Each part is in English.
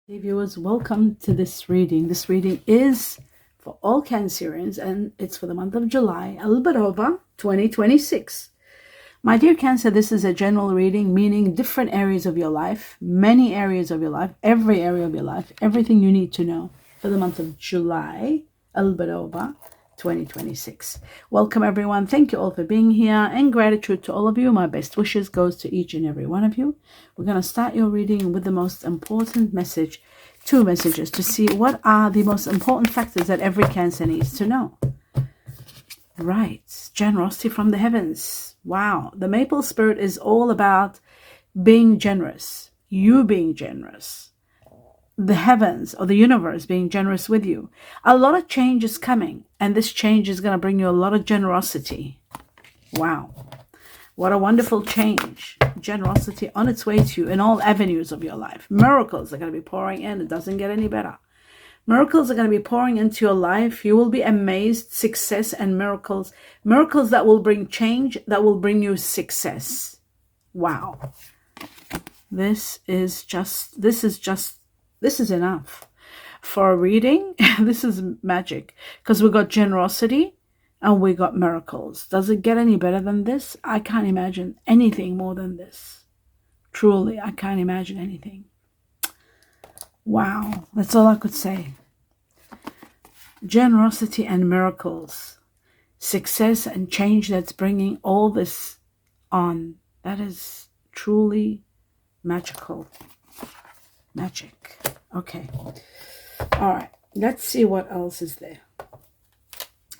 Hey viewers, welcome to this reading. This reading is for all Cancerians and it's for the month of July, a little bit over 2026. My dear Cancer, this is a general reading, meaning different areas of your life, many areas of your life, every area of your life, everything you need to know for the month of July, a little bit over 2026. Welcome everyone. Thank you all for being here, and gratitude to all of you. My best wishes goes to each and every one of you. We're going to start your reading with the most important message, two messages, to see what are the most important factors that every Cancer needs to know. Right, generosity from the heavens. Wow, the maple spirit is all about being generous, you being generous, the heavens or the universe being generous with you. A lot of change is coming, and this change is going to bring you a lot of generosity. Wow, what a wonderful change. Generosity on its way to you in all avenues of your life. Miracles are going to be pouring in. It doesn't get any better. Miracles are going to be pouring into your life. You will be amazed. Success and miracles. Miracles that will bring change, that will bring you success. Wow. This is enough. For a reading, this is magic. Because we got generosity and we got miracles. Does it get any better than this? I can't imagine anything more than this. Truly, I can't imagine anything. Wow, that's all I could say. Generosity and miracles, success and change that's bringing all this on. That is truly magical. Magic. Okay. All right. Let's see what else is there.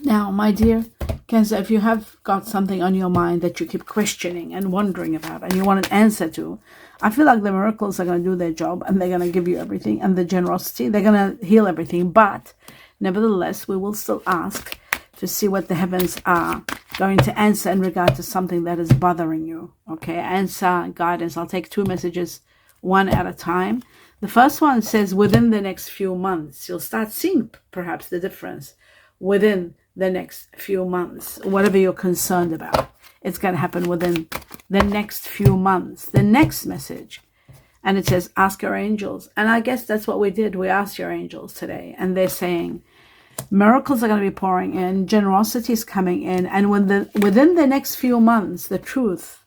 Now, my dear Cancer, if you have got something on your mind that you keep questioning and wondering about and you want an answer to, I feel like the miracles are going to do their job and they're going to give you everything, and the generosity, they're going to heal everything. But nevertheless, we will still ask to see what the heavens are going to answer in regard to something that is bothering you. Okay, answer, guidance. I'll take two messages, one at a time. The first one says within the next few months, you'll start seeing perhaps the difference within the next few months. Whatever you're concerned about, it's going to happen within the next few months. The next message, and it says ask your angels. And I guess that's what we did. We asked your angels today, and they're saying miracles are going to be pouring in, generosity is coming in, and within the next few months, the truth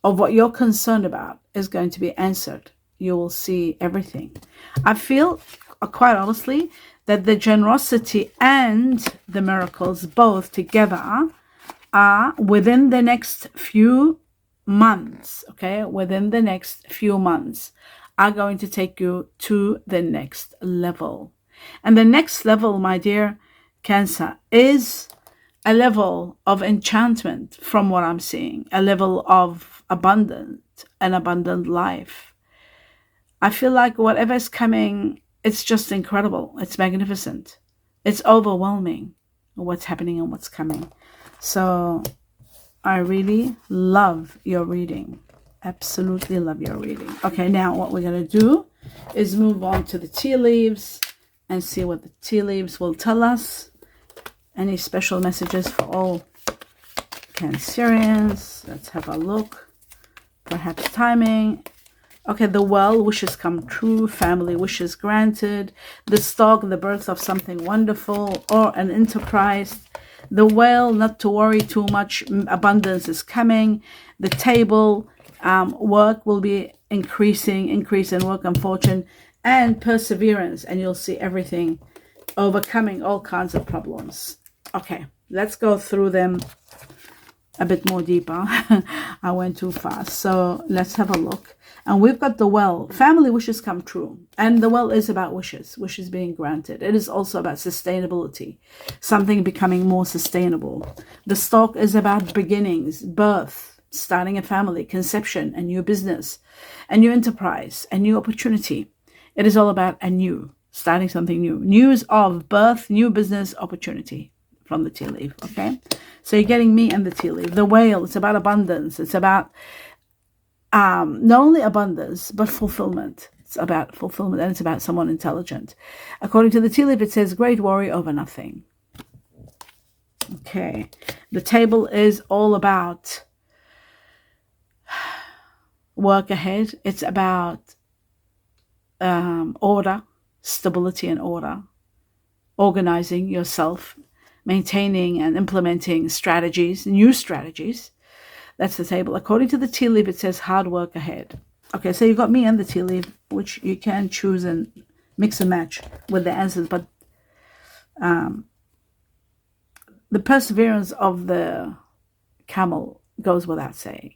of what you're concerned about is going to be answered. You will see everything. I feel, quite honestly, that the generosity and the miracles both together are within the next few months, okay? Within the next few months are going to take you to the next level. And the next level, my dear Cancer, is a level of enchantment from what I'm seeing, a level of an abundant life. I feel like whatever's coming, it's just incredible. It's magnificent. It's overwhelming what's happening and what's coming. So I really love your reading. Absolutely love your reading. Okay, now what we're going to do is move on to the tea leaves and see what the tea leaves will tell us. Any special messages for all Cancerians? Let's have a look. Perhaps timing. Okay, the well, wishes come true, family wishes granted, the stock, the birth of something wonderful or an enterprise. The whale, not to worry too much, abundance is coming. The table, work will be increase in work and fortune, and perseverance, and you'll see everything, overcoming all kinds of problems. Okay, let's go through them a bit more deeper. I went too fast, so let's have a look. And we've got the well, family wishes come true. And the well is about wishes being granted. It is also about sustainability, something becoming more sustainable. The stalk is about beginnings, birth, starting a family, conception, a new business, a new enterprise, a new opportunity. It is all about starting something new. News of birth, new business, opportunity from the tea leaf, okay? So you're getting me and the tea leaf. The whale, it's about abundance. It's about not only abundance, but fulfillment. It's about fulfillment, and it's about someone intelligent. According to the tea leaf, it says, great worry over nothing. Okay. The table is all about work ahead. It's about order, stability and order, organizing yourself, maintaining and implementing strategies, new strategies. That's the table. According to the tea leaf, it says hard work ahead. Okay, so you got me and the tea leaf, which you can choose and mix and match with the answers, but the perseverance of the camel goes without saying.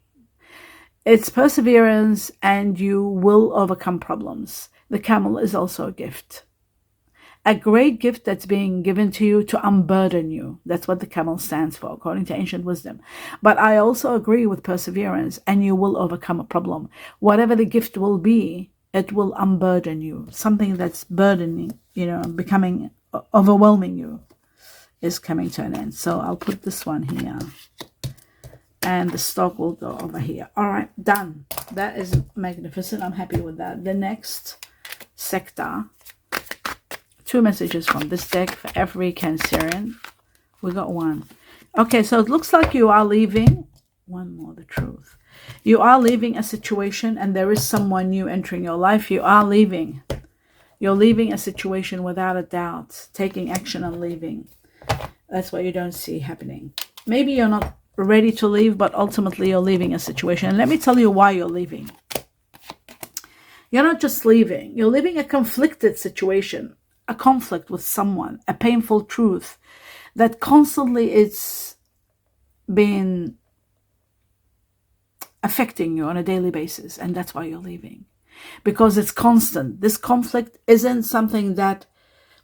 It's perseverance and you will overcome problems. The camel is also a gift. A great gift that's being given to you to unburden you. That's what the camel stands for, according to ancient wisdom. But I also agree with perseverance, and you will overcome a problem. Whatever the gift will be, it will unburden you. Something that's burdening, becoming overwhelming you is coming to an end. So I'll put this one here. And the stock will go over here. All right, done. That is magnificent. I'm happy with that. The next sector. 2 messages from this deck for every Cancerian. We got 1. Okay, so it looks like you are leaving. One more, the truth. You are leaving a situation and there is someone new entering your life. You are leaving. You're leaving a situation without a doubt. Taking action and leaving. That's what you don't see happening. Maybe you're not ready to leave, but ultimately you're leaving a situation. And let me tell you why you're leaving. You're not just leaving. You're leaving a conflicted situation. A conflict with someone, a painful truth that constantly it's been affecting you on a daily basis, and that's why you're leaving, because it's constant. This conflict isn't something that,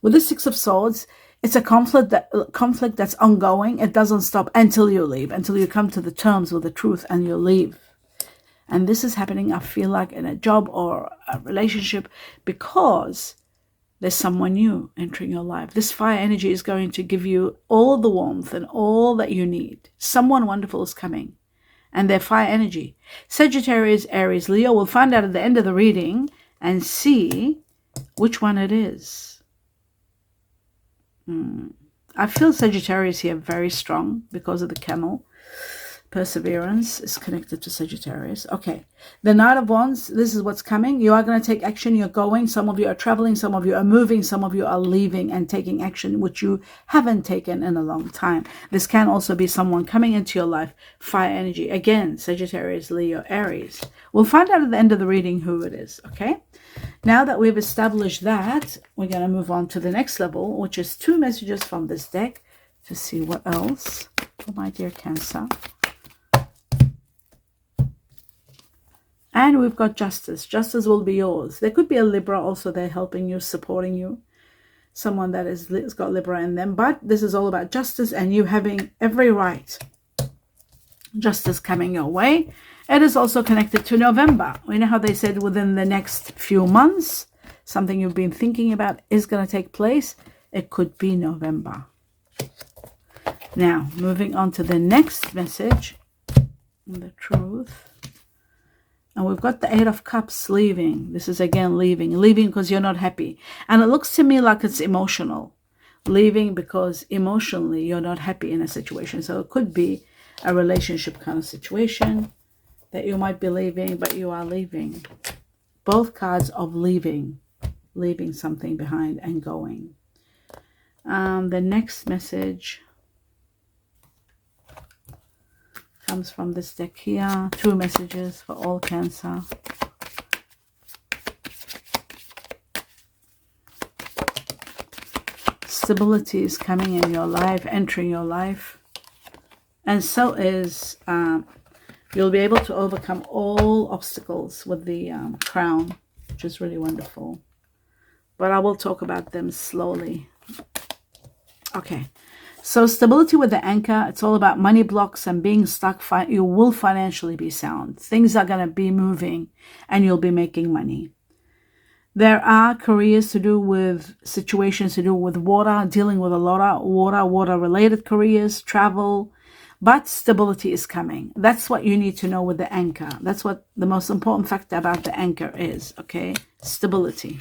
with the 6 of Swords, it's a conflict that's ongoing. It doesn't stop until you leave, until you come to the terms with the truth and you leave. And this is happening, I feel like, in a job or a relationship, because there's someone new entering your life. This fire energy is going to give you all the warmth and all that you need. Someone wonderful is coming. And their fire energy. Sagittarius, Aries, Leo. We'll find out at the end of the reading and see which one it is. I feel Sagittarius here very strong because of the camel. Perseverance is connected to Sagittarius. Okay. The Knight of Wands, this is what's coming. You are going to take action. You're going. Some of you are traveling. Some of you are moving. Some of you are leaving and taking action, which you haven't taken in a long time. This can also be someone coming into your life. Fire energy. Again, Sagittarius, Leo, Aries. We'll find out at the end of the reading who it is. Okay. Now that we've established that, we're going to move on to the next level, which is 2 messages from this deck to see what else for my dear Cancer. And we've got Justice. Justice will be yours. There could be a Libra also there helping you, supporting you. Someone that has got Libra in them. But this is all about justice and you having every right. Justice coming your way. It is also connected to November. We know how they said within the next few months, something you've been thinking about is going to take place. It could be November. Now, moving on to the next message. The truth. And we've got the 8 of Cups, leaving. This is again leaving. Leaving because you're not happy. And it looks to me like it's emotional. Leaving because emotionally you're not happy in a situation. So it could be a relationship kind of situation that you might be leaving, but you are leaving. Both cards of leaving. Leaving something behind and going. The next message comes from this deck here. 2 messages for all Cancer. Stability is coming in your life, entering your life. And so is, you'll be able to overcome all obstacles with the crown, which is really wonderful. But I will talk about them slowly. Okay. So stability with the anchor, it's all about money blocks and being stuck. You will financially be sound. Things are going to be moving and you'll be making money. There are careers to do with situations to do with water, dealing with a lot of water-related careers, travel, but stability is coming. That's what you need to know with the anchor. That's what the most important factor about the anchor is, okay? Stability.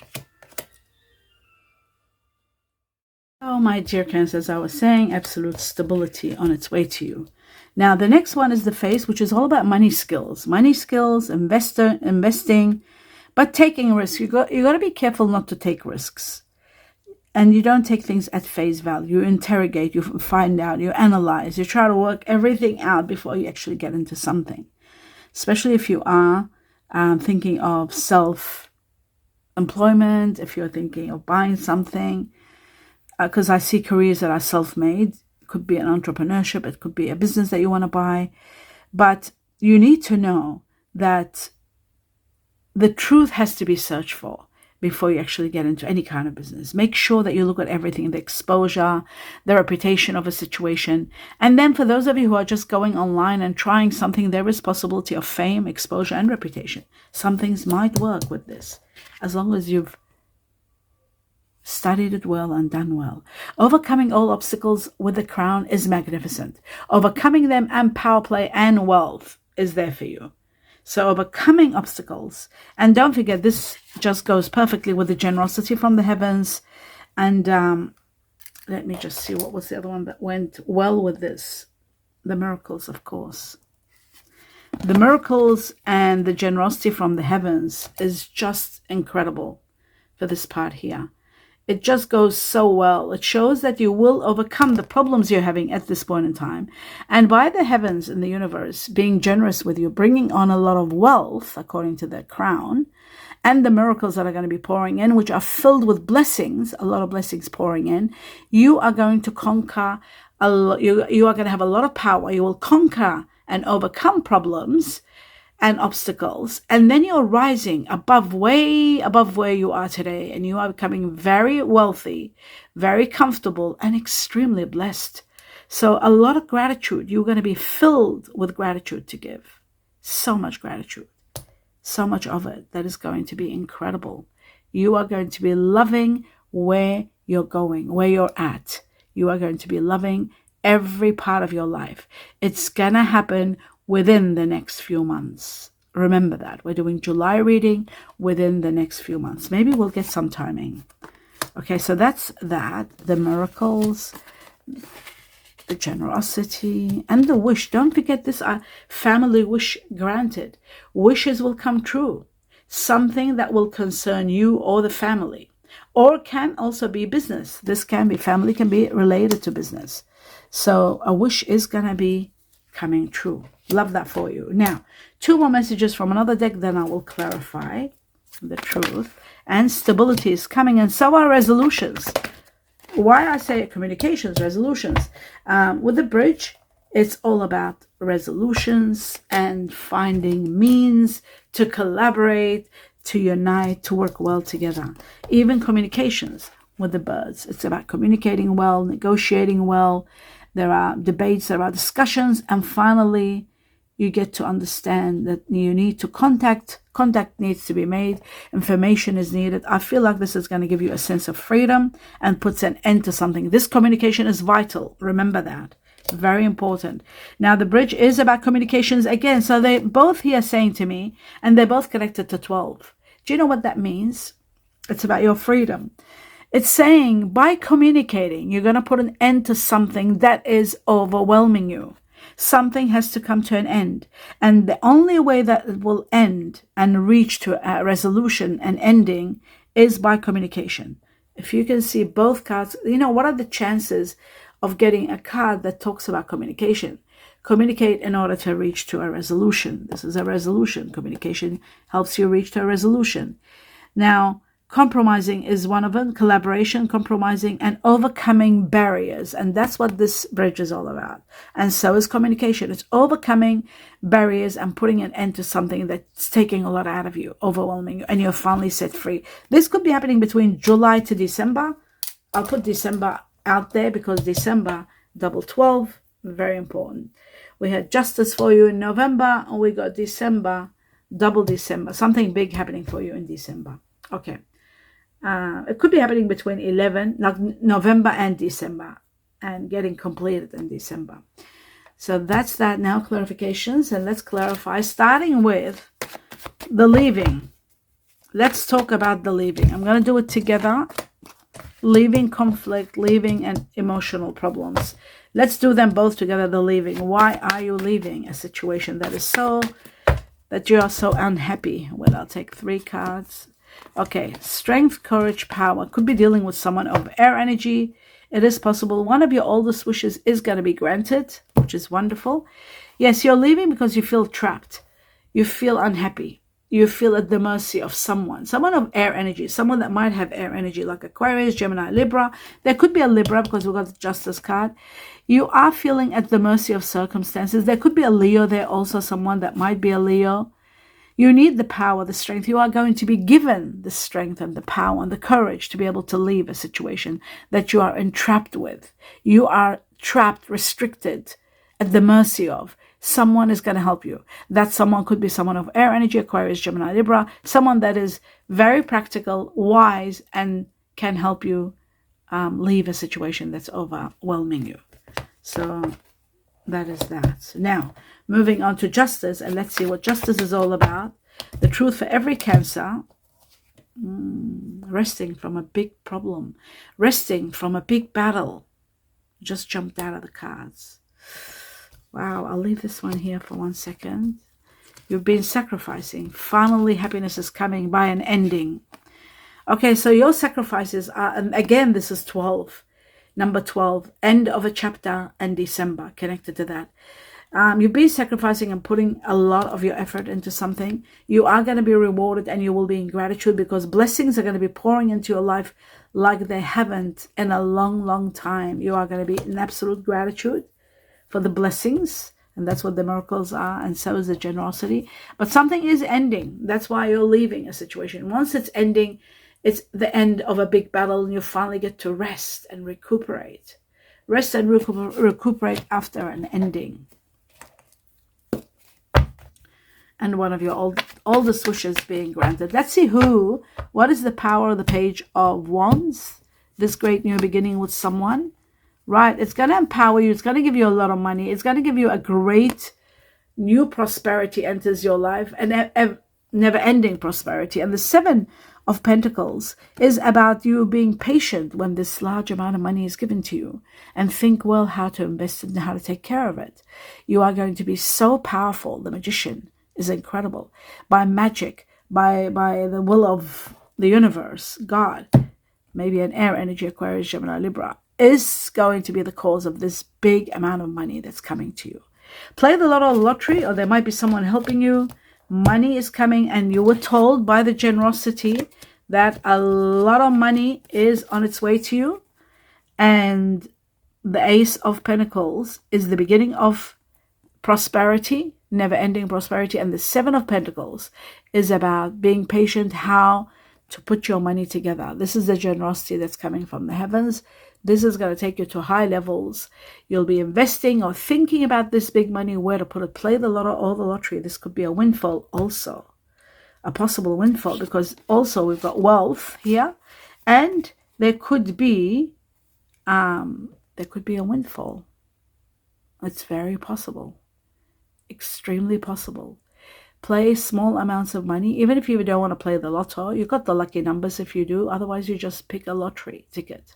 Oh, my dear Cancer, as I was saying, absolute stability on its way to you. Now, the next one is the Face, which is all about money skills. Money skills, investing, But taking risks, you got to be careful not to take risks. And you don't take things at face value. You interrogate, you find out, you analyze, you try to work everything out before you actually get into something. Especially if you are thinking of self-employment, if you're thinking of buying something. Because I see careers that are self-made. It could be an entrepreneurship. It could be a business that you want to buy. But you need to know that the truth has to be searched for before you actually get into any kind of business. Make sure that you look at everything, the exposure, the reputation of a situation. And then for those of you who are just going online and trying something, there is possibility of fame, exposure, and reputation. Some things might work with this, as long as you've studied it well and done well. Overcoming all obstacles with the crown is magnificent. Overcoming them and power play and wealth is there for you. So overcoming obstacles. And don't forget, this just goes perfectly with the generosity from the heavens. And let me just see, what was the other one that went well with this? The miracles, of course. The miracles and the generosity from the heavens is just incredible for this part here. It just goes so well. It shows that you will overcome the problems you're having at this point in time. And by the heavens and the universe being generous with you, bringing on a lot of wealth, according to the crown, and the miracles that are going to be pouring in, which are filled with blessings, a lot of blessings pouring in, you are going to conquer, you are going to have a lot of power. You will conquer and overcome problems and obstacles, and then you're rising above, way above where you are today, and you are becoming very wealthy, very comfortable, and extremely blessed. So a lot of gratitude. You're going to be filled with gratitude to give. So much gratitude, so much of it that is going to be incredible. You are going to be loving where you're going, where you're at. You are going to be loving every part of your life. It's going to happen within the next few months. Remember that. We're doing July reading within the next few months. Maybe we'll get some timing. Okay, so that's that. The miracles, the generosity, and the wish. Don't forget this family wish granted. Wishes will come true. Something that will concern you or the family. Or can also be business. This can be, family can be related to business. So a wish is going to be coming true. Love that for you. Now, 2 more messages from another deck, then I will clarify the truth. And stability is coming, and so are resolutions. Why I say communications, resolutions. With the bridge, it's all about resolutions and finding means to collaborate, to unite, to work well together. Even communications with the birds. It's about communicating well, negotiating well. There are debates, there are discussions, and finally, you get to understand that you need to contact needs to be made, information is needed. I feel like this is going to give you a sense of freedom and puts an end to something. This communication is vital. Remember that. Very important. Now, the bridge is about communications again. So they both here saying to me, and they're both connected to 12. Do you know what that means? It's about your freedom. It's saying by communicating, you're going to put an end to something that is overwhelming you. Something has to come to an end. And the only way that it will end and reach to a resolution and ending is by communication. If you can see both cards, you know, what are the chances of getting a card that talks about communication? Communicate in order to reach to a resolution. This is a resolution. Communication helps you reach to a resolution. Now, compromising is one of them. Collaboration, compromising, and overcoming barriers. And that's what this bridge is all about. And so is communication. It's overcoming barriers and putting an end to something that's taking a lot out of you, overwhelming you, and you're finally set free. This could be happening between July to December. I'll put December out there because December, double 12, very important. We had justice for you in November, and we got December, double December. Something big happening for you in December. Okay. It could be happening between November and December, and getting completed in December. So that's that. Now clarifications, and let's clarify, starting with the leaving. Let's talk about the leaving. I'm going to do it together. Leaving, conflict, leaving, and emotional problems. Let's do them both together. The leaving. Why are you leaving a situation that is so that you are so unhappy. Well, I'll take 3 cards. Okay, strength, courage, power. Could be dealing with someone of air energy. It is possible one of your oldest wishes is going to be granted, which is wonderful. Yes, you're leaving because you feel trapped. You feel unhappy. You feel at the mercy of someone of air energy, someone that might have air energy like Aquarius, Gemini, Libra. There could be a Libra because we've got the Justice card. You are feeling at the mercy of circumstances. There could be a Leo there also, someone that might be a Leo. You need the power, the strength. You are going to be given the strength and the power and the courage to be able to leave a situation that you are entrapped with. You are trapped, restricted, at the mercy of. Someone is going to help you. That someone could be someone of air energy, Aquarius, Gemini, Libra, someone that is very practical, wise, and can help you leave a situation that's overwhelming you. So that is that. Now, moving on to justice, and let's see what justice is all about. The truth for every Cancer. Resting from a big problem. Resting from a big battle. Just jumped out of the cards. Wow, I'll leave this one here for 1 second. You've been sacrificing. Finally, happiness is coming by an ending. Okay, so your sacrifices are, and again, this is 12. Number 12, end of a chapter and December, connected to that. You've been sacrificing and putting a lot of your effort into something. You are going to be rewarded and you will be in gratitude because blessings are going to be pouring into your life like they haven't in a long, long time. You are going to be in absolute gratitude for the blessings, and that's what the miracles are, and so is the generosity. But something is ending. That's why you're leaving a situation. Once it's ending, it's the end of a big battle, and you finally get to rest and recuperate. Rest and recuperate after an ending. And one of your oldest wishes being granted. Let's see what is the power of the Page of Wands? This great new beginning with someone. Right, it's going to empower you. It's going to give you a lot of money. It's going to give you a great new prosperity enters your life, and never-ending prosperity. And the 7 of Pentacles is about you being patient when this large amount of money is given to you, and think well how to invest it and how to take care of it. You are going to be so powerful. The Magician is incredible. By magic, by the will of the universe, God, maybe an air energy, Aquarius, Gemini, Libra, is going to be the cause of this big amount of money that's coming to you. Play the lottery, or there might be someone helping you. Money is coming, and you were told by the generosity that a lot of money is on its way to you. And the Ace of Pentacles is the beginning of prosperity, never-ending prosperity. And the 7 of Pentacles is about being patient, how to put your money together. This is the generosity that's coming from the heavens. This is going to take you to high levels. You'll be investing or thinking about this big money, where to put it. Play the lotto or the lottery. This could be a windfall also. A possible windfall, because also we've got wealth here. And there could be a windfall. It's very possible. Extremely possible. Play small amounts of money. Even if you don't want to play the lotto, you've got the lucky numbers if you do. Otherwise, you just pick a lottery ticket.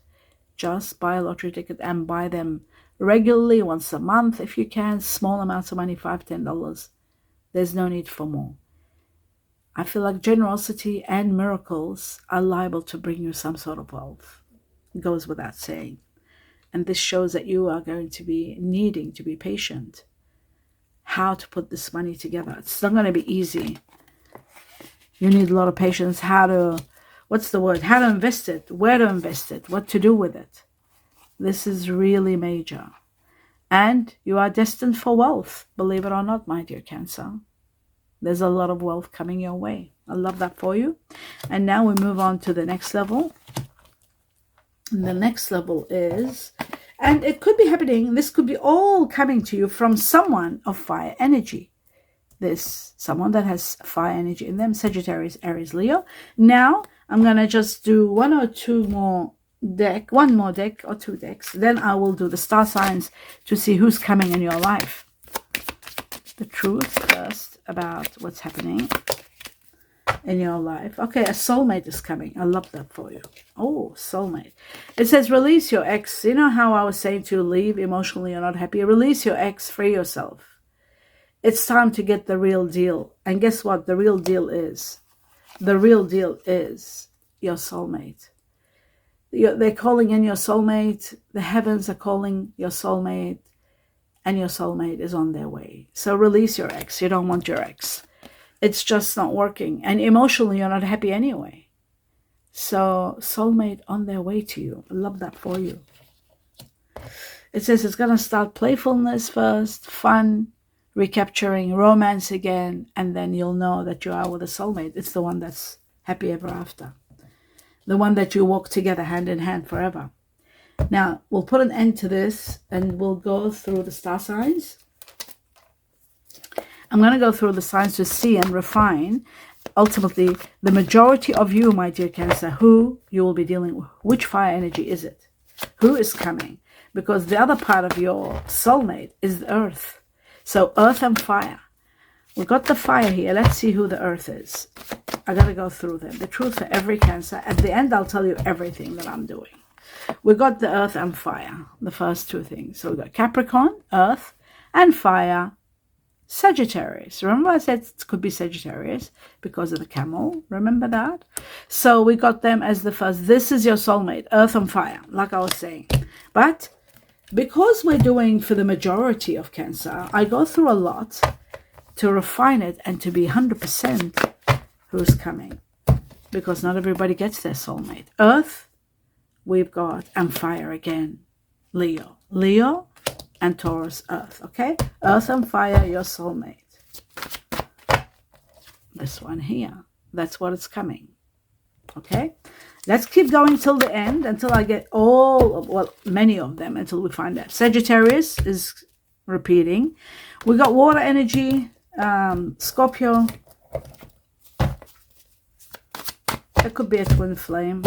Just buy a lottery ticket and buy them regularly, once a month if you can. Small amounts of money, $5, $10. There's no need for more. I feel like generosity and miracles are liable to bring you some sort of wealth. It goes without saying. And this shows that you are going to be needing to be patient. How to put this money together. It's not going to be easy. You need a lot of patience. How to invest it, where to invest it, what to do with it. This is really major. And you are destined for wealth, believe it or not, my dear Cancer. There's a lot of wealth coming your way. I love that for you. And now we move on to the next level. And the next level is, and it could be happening, this could be all coming to you from someone of fire energy. This, someone that has fire energy in them, Sagittarius, Aries, Leo. Now, I'm going to just do one more deck or 2 decks. Then I will do the star signs to see who's coming in your life. The truth first about what's happening in your life. Okay, a soulmate is coming. I love that for you. Oh, soulmate. It says release your ex. You know how I was saying to leave emotionally, you're not happy. Release your ex, free yourself. It's time to get the real deal. And guess what? The real deal is? The real deal is your soulmate. They're calling in your soulmate. The heavens are calling your soulmate. And your soulmate is on their way. So release your ex. You don't want your ex. It's just not working. And emotionally, you're not happy anyway. So soulmate on their way to you. I love that for you. It says it's going to start playfulness first, fun, recapturing, romance again, and then you'll know that you are with a soulmate. It's the one that's happy ever after. The one that you walk together hand in hand forever. Now, we'll put an end to this and we'll go through the star signs. I'm going to go through the signs to see and refine, ultimately, the majority of you, my dear Cancer, who you will be dealing with. Which fire energy is it? Who is coming? Because the other part of your soulmate is the earth. So earth and fire. We've got the fire here. Let's see who the earth is. I got to go through them. The truth for every Cancer. At the end, I'll tell you everything that I'm doing. We got the earth and fire, the first two things. So we got Capricorn, earth, and fire, Sagittarius. Remember I said it could be Sagittarius because of the camel. Remember that? So we got them as the first. This is your soulmate, earth and fire, like I was saying. But because we're doing for the majority of Cancer, I go through a lot to refine it and to be 100% who's coming. Because not everybody gets their soulmate. Earth, we've got, and fire again, Leo. Leo and Taurus, earth, okay? Earth and fire, your soulmate. This one here, that's what it's coming, okay? Let's keep going till the end, until I get all of, well, many of them, until we find out. Sagittarius is repeating. We got water energy, Scorpio. It could be a twin flame.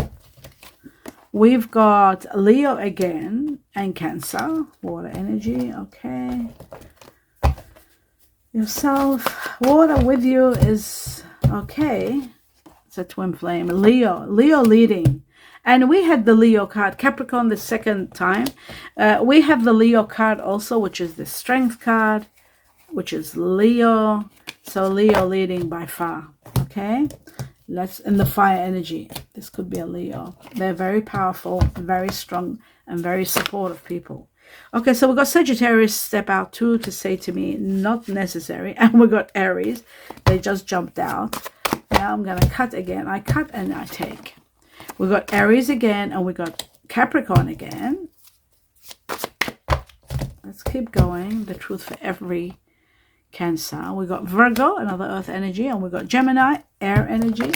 We've got Leo again and Cancer, water energy, okay. Yourself, water with you is okay. It's a twin flame. Leo leading. And we had the Leo card, Capricorn the second time. We have the Leo card also, which is the strength card, which is Leo. So Leo leading by far, okay. Let's in the fire energy. This could be a Leo. They're very powerful, very strong, and very supportive people. Okay, so we got Sagittarius step out too to say to me, not necessary. And we got Aries. They just jumped out. Now I'm gonna cut again. I cut and I take. We got Aries again, and we got Capricorn again. Let's keep going. The truth for every Cancer. We got Virgo, another earth energy, and we got Gemini, air energy.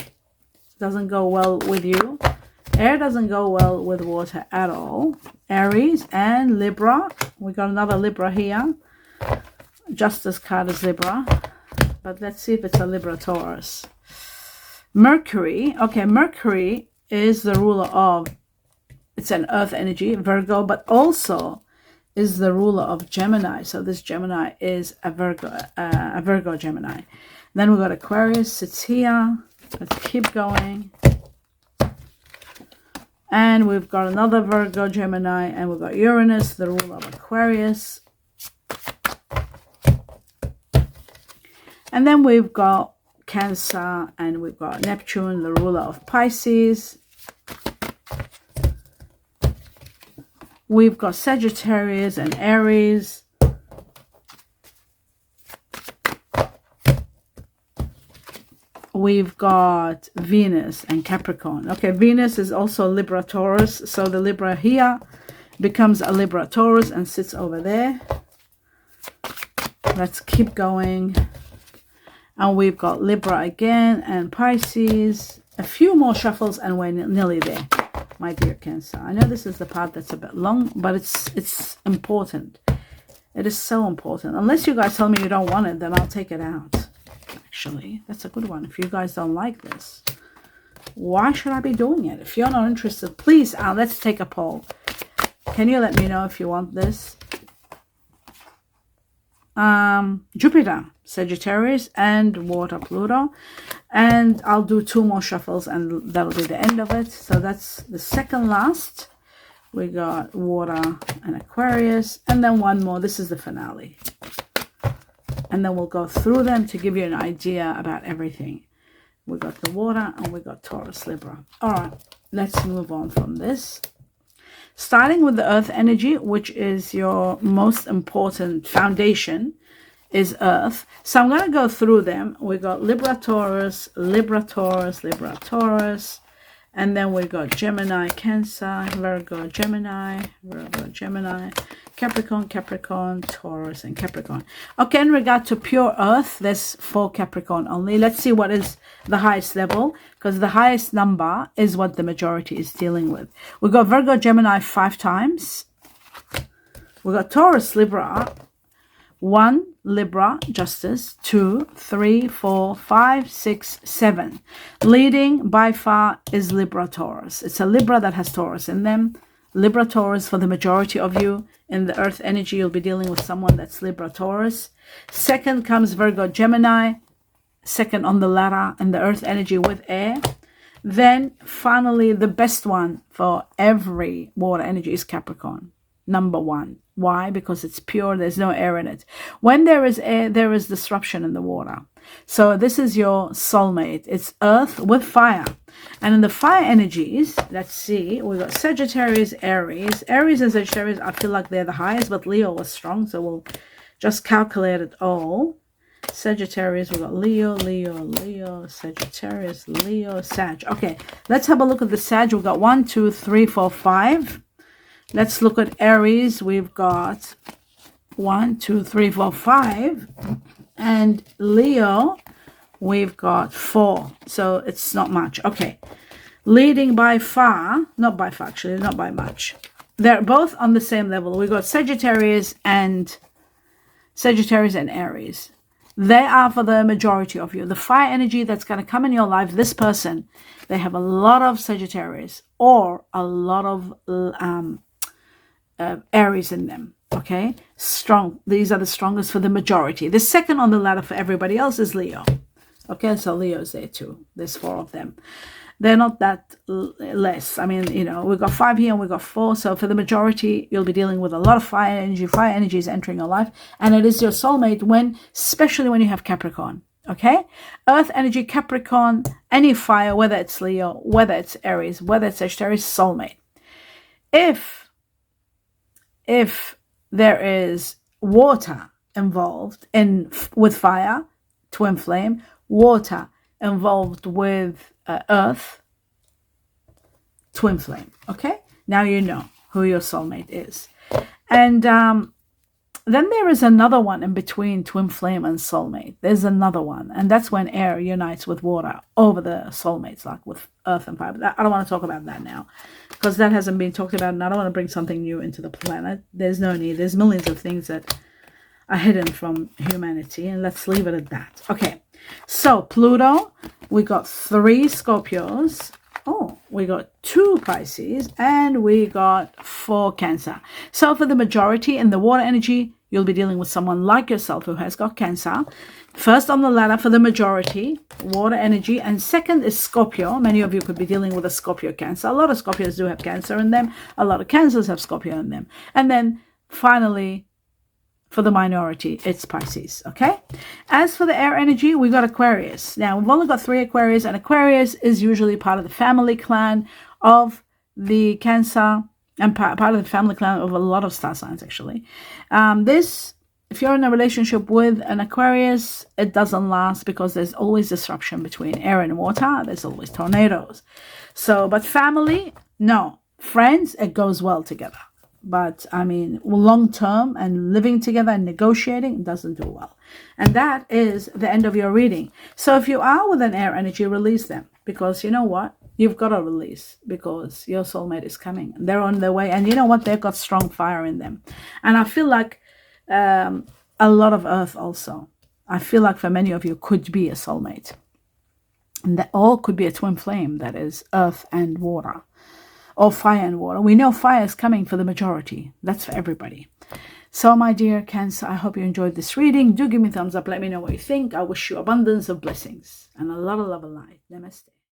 Doesn't go well with you. Air doesn't go well with water at all. Aries and Libra. We got another Libra here. Justice card is Libra. But let's see if it's a Libra Taurus. Mercury. Okay, Mercury is the ruler of, it's an earth energy, Virgo, but also is the ruler of Gemini. So this Gemini is a Virgo Gemini. Then we got Aquarius, it's here. Let's keep going. And we've got another Virgo Gemini, and we've got Uranus, the ruler of Aquarius. And then we've got Cancer, and we've got Neptune, the ruler of Pisces. We've got Sagittarius and Aries. We've got Venus and Capricorn. Okay, Venus is also Libra Taurus. So the Libra here becomes a Libra Taurus and sits over there. Let's keep going. And we've got Libra again and Pisces. A few more shuffles and we're nearly there, my dear Cancer. I know this is the part that's a bit long, but it's important. It is so important. Unless you guys tell me you don't want it, then I'll take it out. Actually, that's a good one. If you guys don't like this, why should I be doing it? If you're not interested, please, let's take a poll. Can you let me know if you want this? Jupiter, Sagittarius, and water, Pluto. And I'll do 2 more shuffles and that'll be the end of it. So that's the second last. We got water and Aquarius, and then one more. This is the finale. and then we'll go through them to give you an idea about everything. We got the water and we got Taurus, Libra. All right, let's move on from this. Starting with the earth energy, which is your most important foundation, is earth. So I'm going to go through them. We got Libra, Taurus, Libra, Taurus, Libra, Taurus. And then we got Gemini, Cancer, Virgo, Gemini, Virgo, Gemini, Capricorn, Capricorn, Taurus, and Capricorn. Okay, in regard to pure earth, there's 4 Capricorn only. Let's see what is the highest level, because the highest number is what the majority is dealing with. We got Virgo, Gemini 5 times. We got Taurus, Libra, 1, Libra, Justice, 2, 3, 4, 5, 6, 7. Leading by far is Libra, Taurus. It's a Libra that has Taurus in them. Libra, Taurus for the majority of you. In the earth energy, you'll be dealing with someone that's Libra, Taurus. Second comes Virgo, Gemini. Second on the ladder in the earth energy with air. Then finally, the best one for every water energy is Capricorn. Number 1. Why? Because it's pure. There's no air in it. When there is air, there is disruption in the water. So this is your soulmate. It's earth with fire. And in the fire energies, let's see, we got Sagittarius, Aries. Aries and Sagittarius, I feel like they're the highest, but Leo was strong. So we'll just calculate it all. Sagittarius, we got Leo, Leo, Leo, Sagittarius, Leo, Sag. Okay, let's have a look at the Sag. We've got 1, 2, 3, 4, 5. Let's look at Aries. We've got 1, 2, 3, 4, 5. And Leo, we've got 4. So it's not much. Okay. Leading by far, not by far actually, not by much. They're both on the same level. We've got Sagittarius and Aries. They are for the majority of you. The fire energy that's going to come in your life, this person, they have a lot of Sagittarius or a lot of Aries in them. Okay, strong. These are the strongest for the majority. The second on the ladder for everybody else is Leo. Okay, so Leo's there too. There's 4 of them. They're not that less. I mean, you know, we've got 5 here and we've got 4. So for the majority, you'll be dealing with a lot of fire energy. Fire energy is entering your life, and it is your soulmate especially when you have Capricorn. Okay, earth energy, Capricorn, any fire, whether it's Leo, whether it's Aries, whether it's Sagittarius, soulmate. If there is water involved with fire, twin flame, water involved with earth, twin flame. Okay, now you know who your soulmate is. And then there is another one in between twin flame and soulmate. There's another one, and that's when air unites with water over the soulmates, like with earth and fire. But I don't want to talk about that now, because that hasn't been talked about, and I don't want to bring something new into the planet. There's no need. There's millions of things that are hidden from humanity, and let's leave it at that. Okay, so Pluto, we got 3 Scorpios. Oh, we got 2 Pisces, and we got 4 Cancer. So for the majority in the water energy, you'll be dealing with someone like yourself who has got Cancer. First on the ladder for the majority, water energy, and second is Scorpio. Many of you could be dealing with a Scorpio Cancer. A lot of Scorpios do have Cancer in them. A lot of Cancers have Scorpio in them. And then finally, for the minority, it's Pisces. Okay, as for the air energy, we got Aquarius. Now we've only got 3 Aquarius, and Aquarius is usually part of the family clan of the Cancer, and part of the family clan of a lot of star signs actually. If you're in a relationship with an Aquarius, it doesn't last, because there's always disruption between air and water. There's always tornadoes. So, but family, no. Friends, it goes well together. But I mean, long term and living together and negotiating doesn't do well. And that is the end of your reading. So if you are with an air energy, release them, because you know what? You've got to release, because your soulmate is coming. They're on their way. And you know what? They've got strong fire in them. And I feel like a lot of earth also. I feel like for many of you could be a soulmate. And that all could be a twin flame, that is earth and water. Or fire and water. We know fire is coming for the majority. That's for everybody. So my dear Cancer, I hope you enjoyed this reading. Do give me a thumbs up. Let me know what you think. I wish you abundance of blessings and a lot of love and light. Namaste.